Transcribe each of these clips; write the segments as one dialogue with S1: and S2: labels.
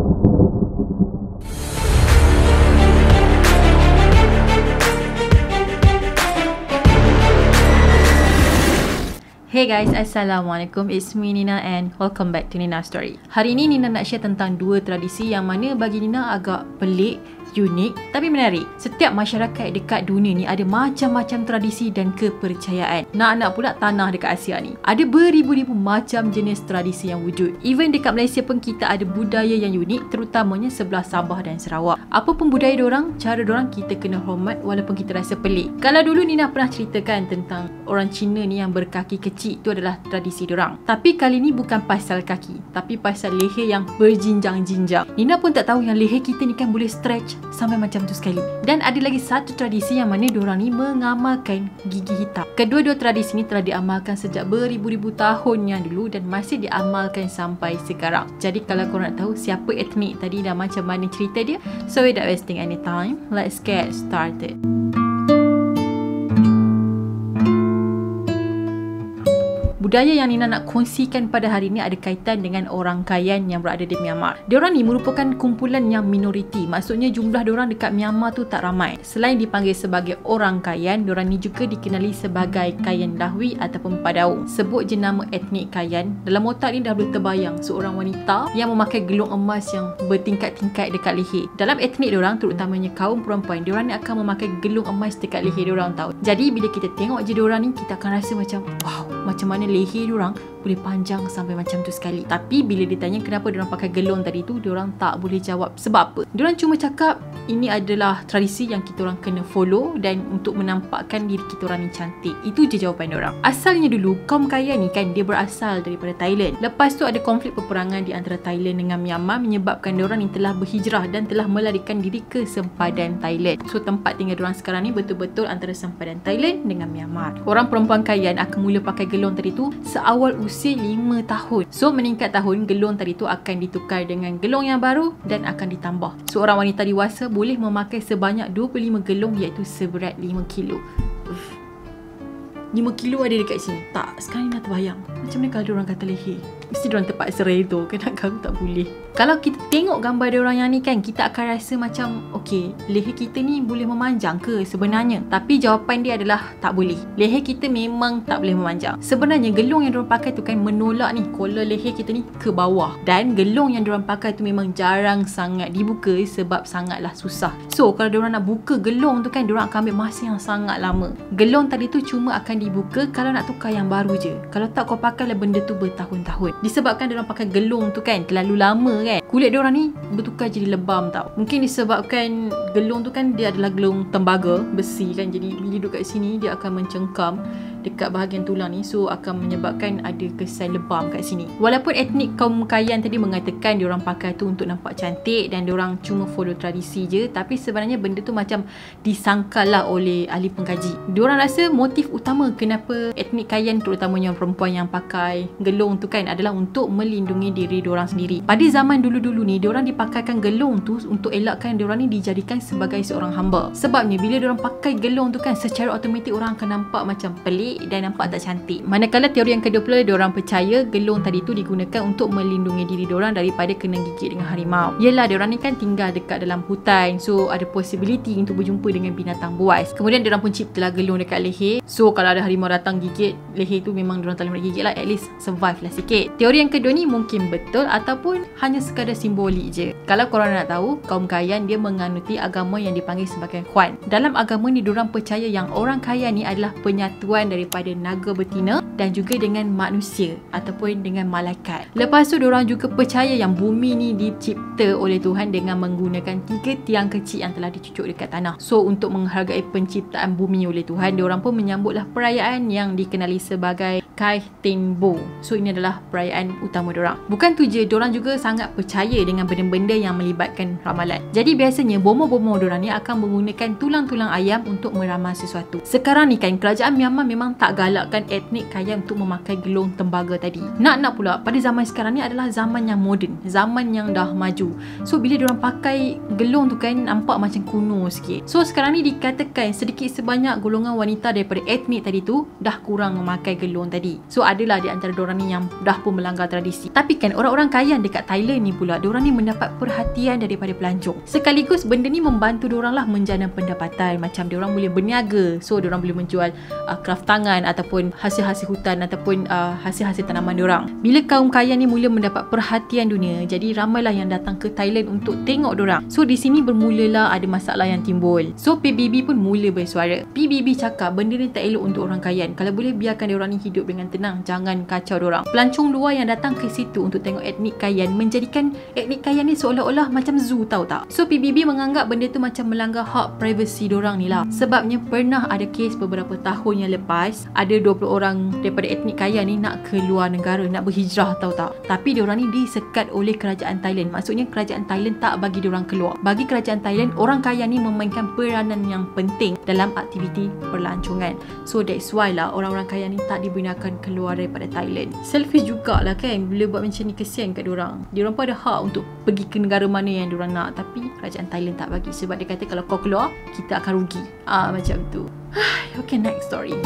S1: Hey guys, Assalamualaikum. It's me Nina and welcome back to Nina Story. Hari ini Nina nak share tentang dua tradisi yang mana bagi Nina agak pelik, unik tapi menarik. Setiap masyarakat dekat dunia ni ada macam-macam tradisi dan kepercayaan. Nak pula tanah dekat Asia ni ada beribu-ribu macam jenis tradisi yang wujud. Even dekat Malaysia pun kita ada budaya yang unik, terutamanya sebelah Sabah dan Sarawak. Apa pun budaya diorang, cara diorang kita kena hormat walaupun kita rasa pelik. Kalau dulu Nina pernah ceritakan tentang orang Cina ni yang berkaki kecil, itu adalah tradisi diorang. Tapi kali ni bukan pasal kaki, tapi pasal leher yang berjinjang-jinjang. Nina pun tak tahu yang leher kita ni kan boleh stretch sampai macam tu sekali. Dan ada lagi satu tradisi yang mana diorang ni mengamalkan gigi hitam. Kedua-dua tradisi ni telah diamalkan sejak beribu-ribu tahun yang dulu dan masih diamalkan sampai sekarang. Jadi kalau korang nak tahu siapa etnik tadi dan macam mana cerita dia, so without wasting any time, let's get started. Budaya yang Nina nak kongsikan pada hari ini ada kaitan dengan orang Kayan yang berada di Myanmar. Diorang ni merupakan kumpulan yang minoriti. Maksudnya jumlah diorang dekat Myanmar tu tak ramai. Selain dipanggil sebagai orang Kayan, diorang ni juga dikenali sebagai Kayan Dahwi ataupun Padaung. Sebut jenama etnik Kayan, dalam otak ni dah boleh terbayang seorang wanita yang memakai gelung emas yang bertingkat-tingkat dekat leher. Dalam etnik diorang, terutamanya kaum perempuan, diorang ni akan memakai gelung emas dekat leher diorang tahu. Jadi bila kita tengok je diorang ni, kita akan rasa macam wow, macam mana leher diorang boleh panjang sampai macam tu sekali. Tapi bila ditanya kenapa diorang pakai gelung tadi tu, diorang tak boleh jawab sebab apa. Diorang cuma cakap ini adalah tradisi yang kita orang kena follow dan untuk menampakkan diri kita orang ni cantik. Itu je jawapan diorang. Asalnya dulu kaum Kayan ni kan dia berasal daripada Thailand. Lepas tu ada konflik peperangan di antara Thailand dengan Myanmar menyebabkan diorang ni telah berhijrah dan telah melarikan diri ke sempadan Thailand. So tempat tinggal diorang sekarang ni betul-betul antara sempadan Thailand dengan Myanmar. Orang perempuan Kayan akan mula pakai gelung tadi tu seawal usia 5 tahun. So meningkat tahun, gelung tadi tu akan ditukar dengan gelung yang baru dan akan ditambah. Seorang wanita dewasa boleh memakai sebanyak 25 gelung iaitu seberat 5 kilo. 5 kilo ada dekat sini. Tak, sekarang ni dah terbayang. Macam mana kalau diorang kata leher? Mesti diorang terpaksa redha. Kenapa tak boleh? Kalau kita tengok gambar diorang yang ni kan, kita akan rasa macam okay, leher kita ni boleh memanjang ke sebenarnya? Tapi jawapan dia adalah tak boleh. Leher kita memang tak boleh memanjang. Sebenarnya gelung yang diorang pakai tu kan menolak ni collar leher kita ni ke bawah. Dan gelung yang diorang pakai tu memang jarang sangat dibuka sebab sangatlah susah. So kalau diorang nak buka gelung tu kan, diorang akan ambil masa yang sangat lama. Gelung tadi tu cuma akan dibuka kalau nak tukar yang baru je. Kalau tak kau pakailah benda tu bertahun-tahun. Disebabkan diorang pakai gelung tu kan terlalu lama kan, kulit diorang ni bertukar jadi lebam tau. Mungkin disebabkan gelung tu kan dia adalah gelung tembaga besi kan, jadi bila duduk kat sini dia akan mencengkam dekat bahagian tulang ni, so akan menyebabkan ada kesan lebam kat sini. Walaupun etnik kaum Kayan tadi mengatakan diorang pakai tu untuk nampak cantik dan diorang cuma follow tradisi je, tapi sebenarnya benda tu macam disangkalah oleh ahli pengkaji. Diorang rasa motif utama kenapa etnik Kayan terutamanya perempuan yang pakai gelung tu kan adalah untuk melindungi diri diorang sendiri. Pada zaman dulu-dulu ni, diorang dipakaikan gelung tu untuk elakkan diorang ni dijadikan sebagai seorang hamba. Sebabnya bila diorang pakai gelung tu kan, secara automatik orang akan nampak macam pelik dan nampak tak cantik. Manakala teori yang kedua pula, diorang percaya gelung tadi tu digunakan untuk melindungi diri diorang daripada kena gigit dengan harimau. Yelah, diorang ni kan tinggal dekat dalam hutan, so ada possibility untuk berjumpa dengan binatang buas. Kemudian diorang pun ciptalah gelung dekat leher, so kalau ada harimau datang gigit leher tu, memang diorang tak boleh gigit lah, at least survive lah sikit. Teori yang kedua ni mungkin betul ataupun hanya sekadar simbolik je. Kalau korang nak tahu, kaum Kayan dia menganuti agama yang dipanggil sebagai Huan. Dalam agama ni diorang percaya yang orang Kayan ni adalah penyatuan daripada naga betina dan juga dengan manusia ataupun dengan malaikat. Lepas tu diorang juga percaya yang bumi ni dicipta oleh Tuhan dengan menggunakan 3 tiang kecil yang telah dicucuk dekat tanah. So untuk menghargai penciptaan bumi oleh Tuhan, diorang pun menyambutlah perayaan yang dikenali sebagai Kai Tin Bo. So ini adalah perayaan utama diorang. Bukan tu je, diorang juga sangat percaya dengan benda-benda yang melibatkan ramalan. Jadi biasanya bomoh-bomoh diorang ni akan menggunakan tulang-tulang ayam untuk meramal sesuatu. Sekarang ni kan kerajaan Myanmar memang tak galakkan etnik Kayan kayan untuk memakai gelung tembaga tadi. Nak pula pada zaman sekarang ni adalah zaman yang moden, zaman yang dah maju. So bila diorang pakai gelung tu kan nampak macam kuno sikit. So sekarang ni dikatakan sedikit sebanyak golongan wanita daripada etnik tadi tu dah kurang memakai gelung tadi. So adalah di antara diorang ni yang dah pun melanggar tradisi. Tapi kan orang-orang kayan dekat Thailand ni pula, diorang ni mendapat perhatian daripada pelancong. Sekaligus benda ni membantu diorang lah menjana pendapatan. Macam diorang boleh berniaga. So diorang boleh menjual kraft tangan ataupun hasil-hasil hutan ataupun hasil-hasil tanaman diorang. Bila kaum kayan ni mula mendapat perhatian dunia, jadi ramailah yang datang ke Thailand untuk tengok diorang. So di sini bermulalah ada masalah yang timbul. So PBB pun mula bersuara. PBB cakap benda ni tak elok untuk orang kayan. Kalau boleh biarkan diorang ni hidup dengan tenang, jangan kacau diorang. Pelancong luar yang datang ke situ untuk tengok etnik kayan menjadikan etnik kayan ni seolah-olah macam zoo, tahu tak? So PBB menganggap benda tu macam melanggar hak privasi diorang ni lah. Sebabnya pernah ada kes beberapa tahun yang lepas, ada 20 orang daripada etnik kayan ni nak ke luar negara, nak berhijrah, tahu tak? Tapi diorang ni disekat oleh kerajaan Thailand. Maksudnya kerajaan Thailand tak bagi diorang keluar. Bagi kerajaan Thailand, orang kayan ni memainkan peranan yang penting dalam aktiviti perlancongan. So that's why lah orang-orang kayan ni tak dibenarkan keluar daripada Thailand. Selfish jugalah kan bila buat macam ni, kesian kat diorang. Diorang pun ada hak untuk pergi ke negara mana yang diorang nak, tapi kerajaan Thailand tak bagi sebab dia kata kalau kau keluar kita akan rugi. Macam tu. Okay, next story.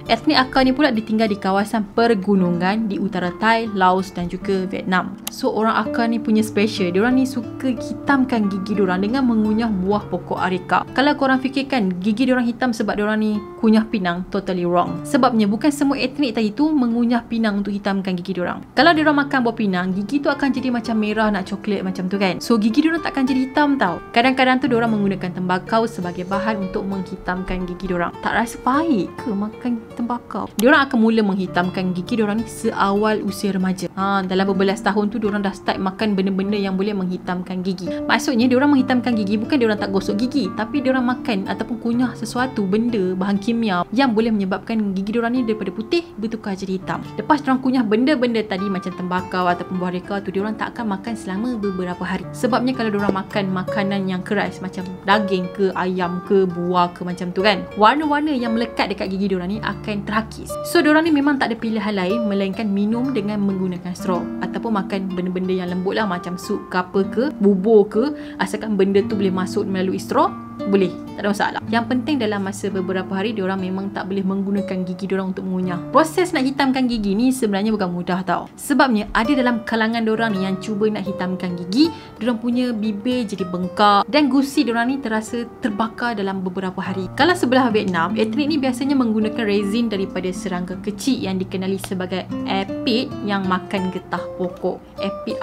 S1: Etnik Akha ni pula ditinggal di kawasan pergunungan di utara Thai, Laos dan juga Vietnam. So orang Akha ni punya special. Diorang ni suka hitamkan gigi diorang dengan mengunyah buah pokok arika. Kalau korang fikirkan gigi diorang hitam sebab diorang ni kunyah pinang, totally wrong. Sebabnya bukan semua etnik tadi tu mengunyah pinang untuk hitamkan gigi diorang. Kalau diorang makan buah pinang, gigi tu akan jadi macam merah nak coklat macam tu kan. So gigi diorang takkan jadi hitam tau. Kadang-kadang tu diorang menggunakan tembakau sebagai bahan untuk menghitamkan gigi diorang. Tak rasa pahit ke makan tembakau? Diorang akan mula menghitamkan gigi diorang ni seawal usia remaja. Dalam berbelas tahun tu diorang dah start makan benda-benda yang boleh menghitamkan gigi. Maksudnya diorang menghitamkan gigi bukan diorang tak gosok gigi, tapi diorang makan ataupun kunyah sesuatu benda bahan kimia yang boleh menyebabkan gigi diorang ni daripada putih bertukar jadi hitam. Lepas diorang kunyah benda-benda tadi macam tembakau ataupun buah reka tu, diorang tak akan makan selama beberapa hari. Sebabnya kalau diorang makan makanan yang keras macam daging ke, ayam ke, buah ke macam tu kan, warna-warna yang melekat dekat gigi diorang ni akan terhakis. So diorang ni memang tak ada pilihan lain melainkan minum dengan menggunakan straw ataupun makan benda-benda yang lembut lah macam sup ke apa ke, bubur ke, asalkan benda tu boleh masuk melalui straw, boleh, tak ada masalah. Yang penting dalam masa beberapa hari diorang memang tak boleh menggunakan gigi diorang untuk mengunyah. Proses nak hitamkan gigi ni sebenarnya bukan mudah tau. Sebabnya ada dalam kalangan diorang ni yang cuba nak hitamkan gigi, diorang punya bibir jadi bengkak dan gusi diorang ni terasa terbakar dalam beberapa hari. Kalau sebelah Vietnam, etnik ni biasanya menggunakan resin daripada serangga kecil yang dikenali sebagai apit yang makan getah pokok. Apit,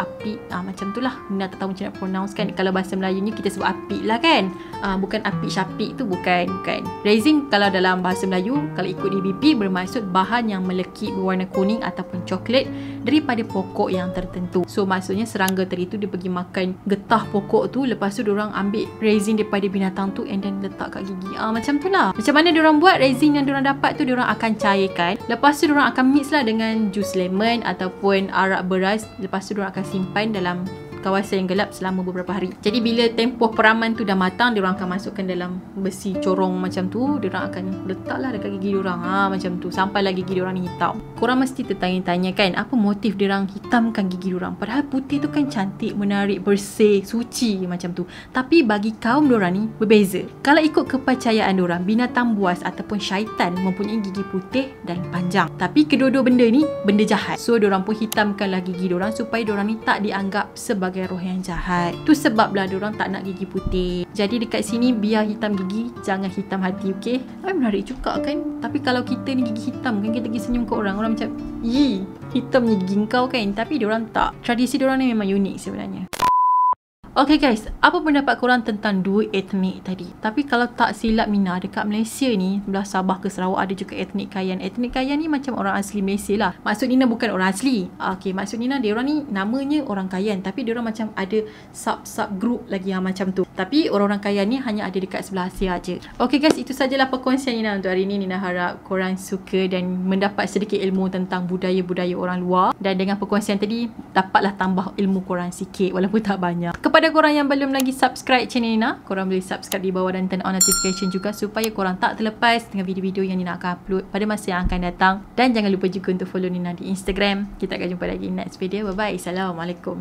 S1: macam tu lah. Mina tak tahu macam nak pronounce kan. Kalau bahasa Melayunya kita sebut apit lah kan. Bukan apit syapik tu, bukan. Resin kalau dalam bahasa Melayu, kalau ikut DBP, bermaksud bahan yang melekit berwarna kuning ataupun coklat daripada pokok yang tertentu. So maksudnya serangga tadi tu dia pergi makan getah pokok tu, lepas tu diorang ambil resin daripada binatang tu and then letak kat gigi. Macam tu lah. Macam mana diorang buat? Resin yang diorang dapat tu diorang akan cairkan, lepas tu diorang akan mix lah dengan jus lemon ataupun arak beras. Lepas tu diorang akan simpan dalam kawasan yang gelap selama beberapa hari. Jadi bila tempoh peraman tu dah matang, diorang akan masukkan dalam besi corong macam tu, diorang akan letaklah dekat gigi diorang. Macam tu sampailah gigi diorang ni hitam. Korang mesti tertanya-tanya kan, apa motif diorang hitamkan gigi diorang? Padahal putih tu kan cantik, menarik, bersih, suci macam tu. Tapi bagi kaum diorang ni berbeza. Kalau ikut kepercayaan diorang, binatang buas ataupun syaitan mempunyai gigi putih dan panjang. Tapi kedua-dua benda ni benda jahat. So diorang pun hitamkanlah gigi diorang supaya diorang ni tak dianggap sebagai roh yang jahat. Tu sebablah diorang tak nak gigi putih. Jadi dekat sini biar hitam gigi, jangan hitam hati, okey? Menarik juga kan? Tapi kalau kita ni gigi hitam kan, kita pergi senyum ke orang, orang macam, hitamnya gigi kau kan? Tapi diorang tak. Tradisi diorang ni memang unik sebenarnya. Okay guys, apa pendapat korang tentang dua etnik tadi? Tapi kalau tak silap Mina, dekat Malaysia ni, belah Sabah ke Sarawak ada juga etnik Kayan. Etnik Kayan ni macam orang asli Malaysia lah. Maksud Nina bukan orang asli. Okay, maksud Nina diorang ni namanya orang Kayan, tapi diorang macam ada sub group lagi yang macam tu. Tapi orang-orang Kayan ni hanya ada dekat sebelah Asia aje. Okay guys, itu sajalah perkongsian Nina untuk hari ni. Nina harap korang suka dan mendapat sedikit ilmu tentang budaya-budaya orang luar. Dan dengan perkongsian tadi, dapatlah tambah ilmu korang sikit walaupun tak banyak. Kepada kepada korang yang belum lagi subscribe channel Nina, korang boleh subscribe di bawah dan turn on notification juga supaya korang tak terlepas dengan video-video yang Nina akan upload pada masa yang akan datang. Dan jangan lupa juga untuk follow Nina di Instagram. Kita akan jumpa lagi next video. Bye bye. Assalamualaikum.